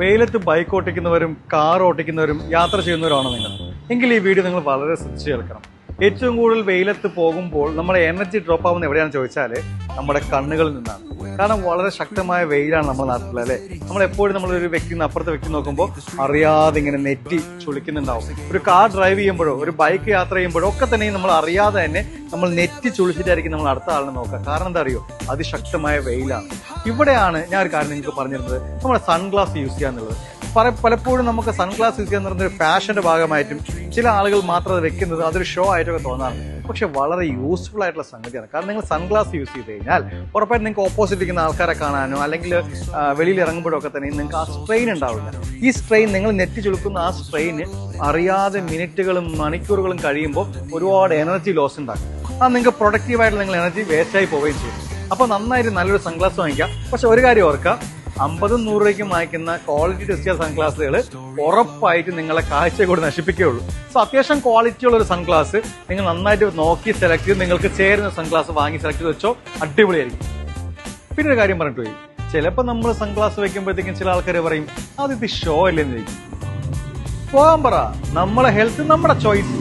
വെയിലത്ത് bike ഓട്ടിക്കുന്നവരും car ഓട്ടിക്കുന്നവരും യാത്ര ചെയ്യുന്നവരാണോ നിങ്ങൾ? എങ്കിൽ ഈ വീഡിയോ നിങ്ങൾ വളരെ ശ്രദ്ധിച്ച് കേൾക്കണം. ഏറ്റവും കൂടുതൽ വെയിലത്ത് പോകുമ്പോൾ നമ്മുടെ എനർജി ഡ്രോപ്പ് ആവുന്നത് എവിടെയാണെന്ന് ചോദിച്ചാൽ നമ്മുടെ കണ്ണുകളിൽ നിന്നാണ്. കാരണം വളരെ ശക്തമായ വെയിലാണ് നമ്മുടെ നാട്ടിൽ, അല്ലെ? നമ്മൾ എപ്പോഴും നമ്മളൊരു വ്യക്തി അപ്പുറത്തെ വ്യക്തി നോക്കുമ്പോൾ അറിയാതെ ഇങ്ങനെ നെറ്റി ചുളിക്കുന്നുണ്ടാവും. ഒരു കാർ ഡ്രൈവ് ചെയ്യുമ്പോഴോ ഒരു ബൈക്ക് യാത്ര ചെയ്യുമ്പോഴോ ഒക്കെ തന്നെ നമ്മൾ അറിയാതെ തന്നെ നമ്മൾ നെറ്റി ചുളിച്ചിട്ടായിരിക്കും നമ്മൾ അടുത്ത ആളിനെ നോക്കുക. കാരണം എന്താ അറിയോ? അതിശക്തമായ വെയിലാണ്. ഇവിടെയാണ് ഞാൻ ഒരു കാര്യം നിങ്ങൾക്ക് പറഞ്ഞിരുന്നത്, നമ്മുടെ സൺഗ്ലാസ് യൂസ് ചെയ്യാന്നുള്ളത്. പലപ്പോഴും നമുക്ക് സൺഗ്ലാസ് യൂസ് ചെയ്യാന്ന് പറയുന്ന ഒരു ഫാഷന്റെ ഭാഗമായിട്ടും ചില ആളുകൾ മാത്രം അത് വെക്കുന്നത് അതൊരു ഷോ ആയിട്ടൊക്കെ തോന്നാറുണ്ട്. പക്ഷെ വളരെ യൂസ്ഫുൾ ആയിട്ടുള്ള സംഗതിയാണ്. കാരണം നിങ്ങൾ സൺഗ്ലാസ് യൂസ് ചെയ്ത് കഴിഞ്ഞാൽ ഉറപ്പായിട്ടും നിങ്ങൾക്ക് ഓപ്പോസിറ്റ് ഇരിക്കുന്ന ആൾക്കാരെ കാണാനോ അല്ലെങ്കിൽ വെളിയിൽ ഇറങ്ങുമ്പോഴൊക്കെ തന്നെ നിങ്ങൾക്ക് ആ സ്ട്രെയിൻ ഉണ്ടാവില്ല. ഈ സ്ട്രെയിൻ നിങ്ങൾ നെറ്റി ചുളുക്കുന്ന ആ സ്ട്രെയിന് അറിയാതെ മിനിറ്റുകളും മണിക്കൂറുകളും കഴിയുമ്പോൾ ഒരുപാട് എനർജി ലോസ് ഉണ്ടാക്കും. അത് നിങ്ങൾക്ക് പ്രൊഡക്റ്റീവായിട്ട് നിങ്ങൾ എനർജി വേസ്റ്റ് ആയി പോവുകയും ചെയ്യും. അപ്പോൾ നന്നായിട്ട് നല്ലൊരു സൺഗ്ലാസ് വാങ്ങിക്കാം. പക്ഷെ ഒരു കാര്യം ഓർക്കുക, 50-100 രൂപയ്ക്ക് വാങ്ങിക്കുന്ന ക്വാളിറ്റി ടെസ്റ്റ് ചെയ്ത സൺഗ്ലാസുകൾ ഉറപ്പായിട്ട് നിങ്ങളെ കാഴ്ച കൂടി നശിപ്പിക്കുകയുള്ളൂ. സോ അത്യാവശ്യം ക്വാളിറ്റി ഉള്ള ഒരു സൺഗ്ലാസ് നിങ്ങൾ നന്നായിട്ട് നോക്കി സെലക്ട് ചെയ്ത് നിങ്ങൾക്ക് ചേരുന്ന സൺഗ്ലാസ് വാങ്ങി സെലക്ട് ചെയ്ത് വെച്ചോ, അടിപൊളിയായിരിക്കും. പിന്നെ ഒരു കാര്യം പറഞ്ഞിട്ട് പോയി, ചിലപ്പോൾ നമ്മൾ സൺഗ്ലാസ് വെക്കുമ്പോഴത്തേക്കും ചില ആൾക്കാർ പറയും അതിത് ഷോ അല്ലെന്ന് ചോദിക്കും. പോകാൻ പറ, നമ്മളെ ഹെൽത്ത് നമ്മുടെ ചോയ്സ്.